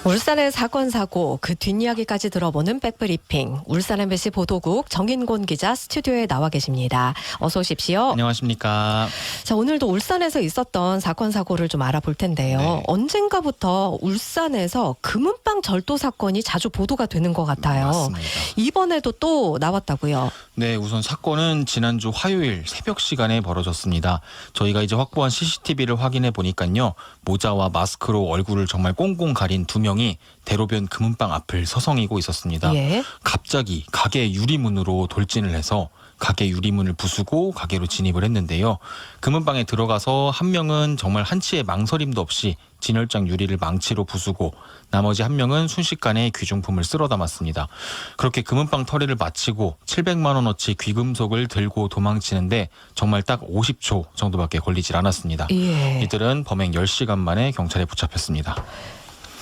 울산의 사건 사고 그 뒷이야기까지 들어보는 백브리핑. 울산 MBC 보도국 정인곤 기자 스튜디오에 나와 계십니다. 어서 오십시오. 안녕하십니까. 자, 오늘도 울산에서 있었던 사건 사고를 좀 알아볼 텐데요. 네. 언젠가부터 울산에서 금은방 절도 사건이 자주 보도가 되는 것 같아요. 맞습니다. 이번에도 또 나왔다고요. 네, 우선 사건은 지난주 화요일 새벽 시간에 벌어졌습니다. 저희가 이제 확보한 CCTV를 확인해 보니까요. 모자와 마스크로 얼굴을 정말 꽁꽁 가린 두 명이 대로변 금은방 앞을 서성이고 있었습니다. 예. 갑자기 가게 유리문으로 돌진을 해서 가게 유리문을 부수고 가게로 진입을 했는데요. 금은방에 들어가서 한 명은 정말 한치의 망설임도 없이 진열장 유리를 망치로 부수고 나머지 한 명은 순식간에 귀중품을 쓸어 담았습니다. 그렇게 금은방 털이를 마치고 700만 원어치 귀금속을 들고 도망치는데 정말 딱 50초 정도밖에 걸리질 않았습니다. 예. 이들은 범행 10시간 만에 경찰에 붙잡혔습니다.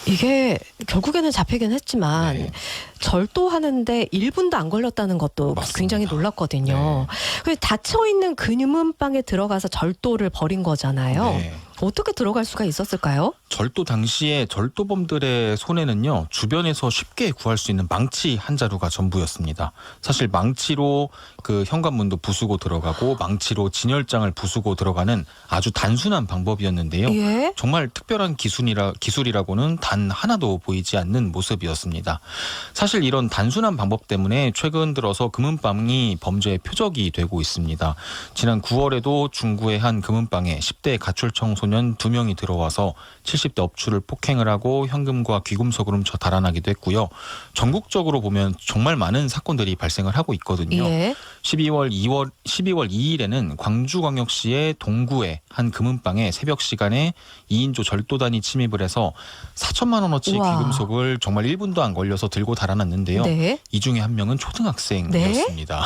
이게 결국에는 잡히긴 했지만 네. 절도하는데 1분도 안 걸렸다는 것도 맞습니다. 굉장히 놀랐거든요. 그 닫혀있는 금은방에 들어가서 절도를 벌인 거잖아요. 네. 어떻게 들어갈 수가 있었을까요? 절도 당시에 절도범들의 손에는요, 주변에서 쉽게 구할 수 있는 망치 한 자루가 전부였습니다. 사실 망치로 그 현관문도 부수고 들어가고 망치로 진열장을 부수고 들어가는 아주 단순한 방법이었는데요. 예. 정말 특별한 기술이라고는 단 하나도 보이지 않는 모습이었습니다. 사실 이런 단순한 방법 때문에 최근 들어서 금은방이 범죄의 표적이 되고 있습니다. 지난 9월에도 중구의 한 금은방에 10대 가출청 소년 2명이 들어와서 70대 업주를 폭행을 하고 현금과 귀금속을 훔쳐 달아나기도 했고요. 전국적으로 보면 정말 많은 사건들이 발생을 하고 있거든요. 예. 12월 2일에는 광주광역시의 동구의 한 금은방에 새벽 시간에 2인조 절도단이 침입을 해서 4천만 원어치 우와. 귀금속을 정말 1분도 안 걸려서 들고 달아났는데요. 네. 이 중에 한 명은 초등학생이었습니다.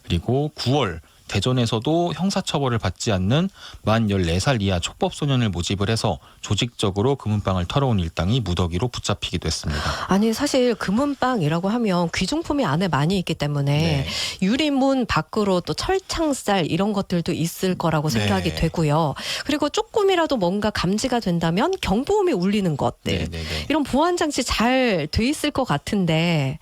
그리고 9월 대전에서도 형사처벌을 받지 않는 만 14살 이하 촉법소년을 모집을 해서 조직적으로 금은방을 털어온 일당이 무더기로 붙잡히기도 했습니다. 아니 사실 금은방이라고 하면 귀중품이 안에 많이 있기 때문에 네. 유리문 밖으로 또 철창살 이런 것들도 있을 거라고 생각이 네. 되고요. 그리고 조금이라도 뭔가 감지가 된다면 경보음이 울리는 것들. 네네네. 이런 보안 장치 잘 돼 있을 것 같은데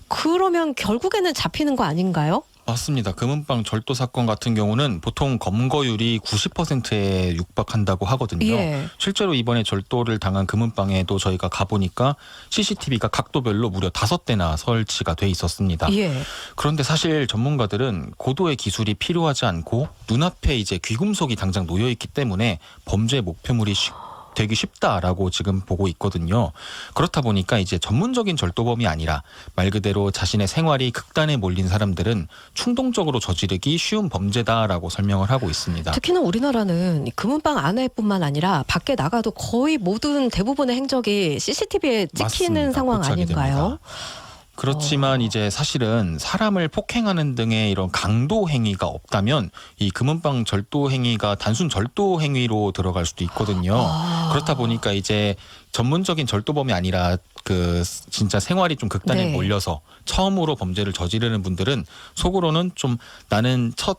그러면 결국에는 잡히는 거 아닌가요? 맞습니다. 금은방 절도 사건 같은 경우는 보통 검거율이 90%에 육박한다고 하거든요. 예. 실제로 이번에 절도를 당한 금은방에도 저희가 가보니까 CCTV가 각도별로 무려 5대나 설치가 돼 있었습니다. 예. 그런데 사실 전문가들은 고도의 기술이 필요하지 않고 눈앞에 이제 귀금속이 당장 놓여 있기 때문에 범죄 목표물이 되기 쉽다라고 지금 보고 있거든요. 그렇다 보니까 이제 전문적인 절도범이 아니라 말 그대로 자신의 생활이 극단에 몰린 사람들은 충동적으로 저지르기 쉬운 범죄다라고 설명을 하고 있습니다. 특히나 우리나라는 금은방 안에뿐만 아니라 밖에 나가도 거의 모든 대부분의 행적이 CCTV에 찍히는 맞습니다. 상황 포착이 아닌가요? 됩니다. 그렇지만 이제 사실은 사람을 폭행하는 등의 이런 강도 행위가 없다면 이 금은방 절도 행위가 단순 절도 행위로 들어갈 수도 있거든요. 그렇다 보니까 이제 전문적인 절도범이 아니라 그 진짜 생활이 좀 극단에 네. 몰려서 처음으로 범죄를 저지르는 분들은 속으로는 좀 나는 첫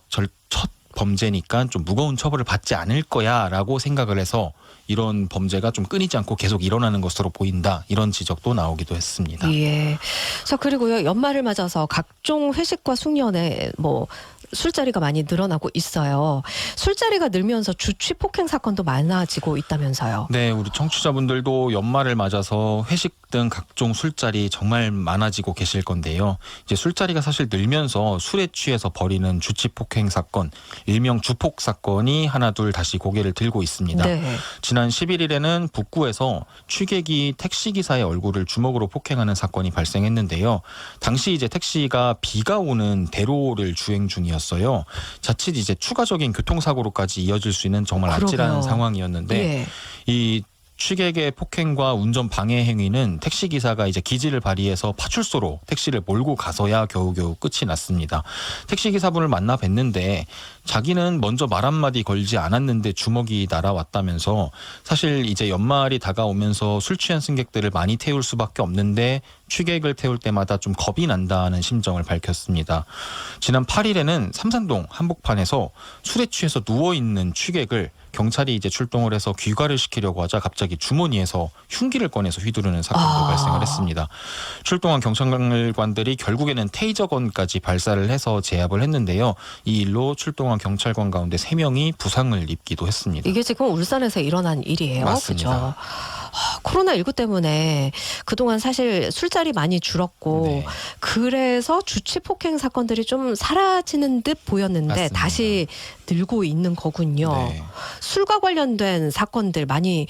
범죄니까 좀 무거운 처벌을 받지 않을 거야라고 생각을 해서 이런 범죄가 좀 끊이지 않고 계속 일어나는 것으로 보인다. 이런 지적도 나오기도 했습니다. 예. 자, 그리고요. 연말을 맞아서 각종 회식과 숙련에 술자리가 많이 늘어나고 있어요. 술자리가 늘면서 주취 폭행 사건도 많아지고 있다면서요. 네, 우리 청취자분들도 연말을 맞아서 회식 등 각종 술자리 정말 많아지고 계실 건데요. 이제 술자리가 사실 늘면서 술에 취해서 벌이는 주취 폭행 사건, 일명 주폭 사건이 하나둘 다시 고개를 들고 있습니다. 네. 지난 11일에는 북구에서 취객이 택시기사의 얼굴을 주먹으로 폭행하는 사건이 발생했는데요. 당시 이제 택시가 비가 오는 대로를 주행 중이었어요. 자칫 이제 추가적인 교통사고로까지 이어질 수 있는 정말 아찔한 그러게요. 상황이었는데 예. 이 취객의 폭행과 운전 방해 행위는 택시기사가 이제 기지를 발휘해서 파출소로 택시를 몰고 가서야 겨우겨우 끝이 났습니다. 택시기사분을 만나 뵀는데 자기는 먼저 말 한마디 걸지 않았는데 주먹이 날아왔다면서 사실 이제 연말이 다가오면서 술 취한 승객들을 많이 태울 수밖에 없는데 취객을 태울 때마다 좀 겁이 난다는 심정을 밝혔습니다. 지난 8일에는 삼산동 한복판에서 술에 취해서 누워있는 취객을 경찰이 이제 출동을 해서 귀가를 시키려고 하자 갑자기 주머니에서 흉기를 꺼내서 휘두르는 사건도 발생을 했습니다. 출동한 경찰관들이 결국에는 테이저건까지 발사를 해서 제압을 했는데요. 이 일로 출동한 경찰관 가운데 3명이 부상을 입기도 했습니다. 이게 지금 울산에서 일어난 일이에요. 맞습니다. 그죠? 코로나19 때문에 그동안 사실 술자리 많이 줄었고 네. 그래서 주치 폭행 사건들이 좀 사라지는 듯 보였는데 맞습니다. 다시 늘고 있는 거군요. 네. 술과 관련된 사건들 많이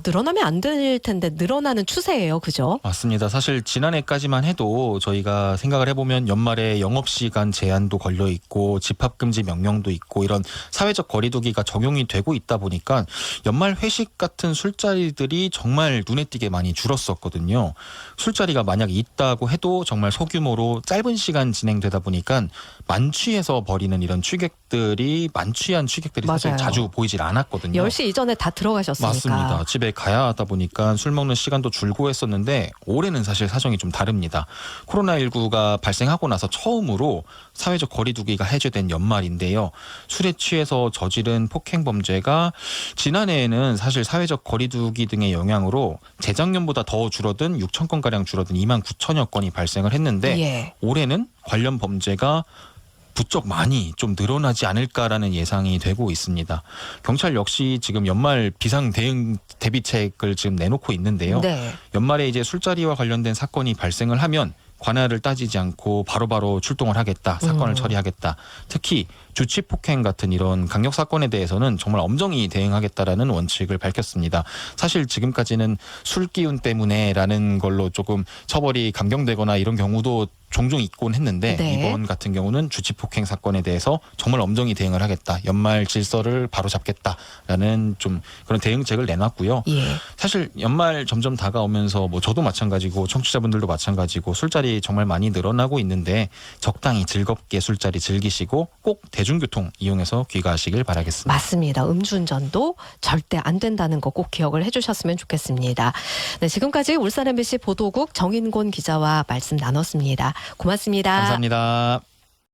늘어나면 안 될 텐데 늘어나는 추세예요. 그죠? 맞습니다. 사실 지난해까지만 해도 저희가 생각을 해보면 연말에 영업시간 제한도 걸려 있고 집합금지 명령도 있고 이런 사회적 거리두기가 적용이 되고 있다 보니까 연말 회식 같은 술자리들이 정말 눈에 띄게 많이 줄었었거든요. 술자리가 만약 있다고 해도 정말 소규모로 짧은 시간 진행되다 보니까 만취해서 벌이는 이런 취객들이 만취한 취객들이 사실 맞아요. 자주 보이질 않았거든요. 10시 이전에 다 들어가셨으니까. 맞습니다. 집에 가야 하다 보니까 술 먹는 시간도 줄고 했었는데 올해는 사실 사정이 좀 다릅니다. 코로나19가 발생하고 나서 처음으로 사회적 거리두기가 해제된 연말인데요. 술에 취해서 저지른 폭행 범죄가 지난해에는 사실 사회적 거리두기 등의 영향으로 재작년보다 더 줄어든 6천 건가량 줄어든 2만 9천여 건이 발생을 했는데 예. 올해는 관련 범죄가 부쩍 많이 좀 늘어나지 않을까라는 예상이 되고 있습니다. 경찰 역시 지금 연말 비상 대응 대비책을 지금 내놓고 있는데요. 네. 연말에 이제 술자리와 관련된 사건이 발생을 하면 관할을 따지지 않고 바로바로 출동을 하겠다, 사건을 처리하겠다. 특히 주치폭행 같은 이런 강력 사건에 대해서는 정말 엄정히 대응하겠다라는 원칙을 밝혔습니다. 사실 지금까지는 술 기운 때문에라는 걸로 조금 처벌이 강경되거나 이런 경우도 종종 있곤 했는데 네. 이번 같은 경우는 주치폭행 사건에 대해서 정말 엄정히 대응을 하겠다. 연말 질서를 바로잡겠다라는 좀 그런 대응책을 내놨고요. 예. 사실 연말 점점 다가오면서 뭐 저도 마찬가지고 청취자분들도 마찬가지고 술자리 정말 많이 늘어나고 있는데 적당히 즐겁게 술자리 즐기시고 꼭 대중교통 이용해서 귀가하시길 바라겠습니다. 맞습니다. 음주운전도 절대 안 된다는 거 꼭 기억을 해주셨으면 좋겠습니다. 네, 지금까지 울산 MBC 보도국 정인곤 기자와 말씀 나눴습니다. 고맙습니다. 감사합니다.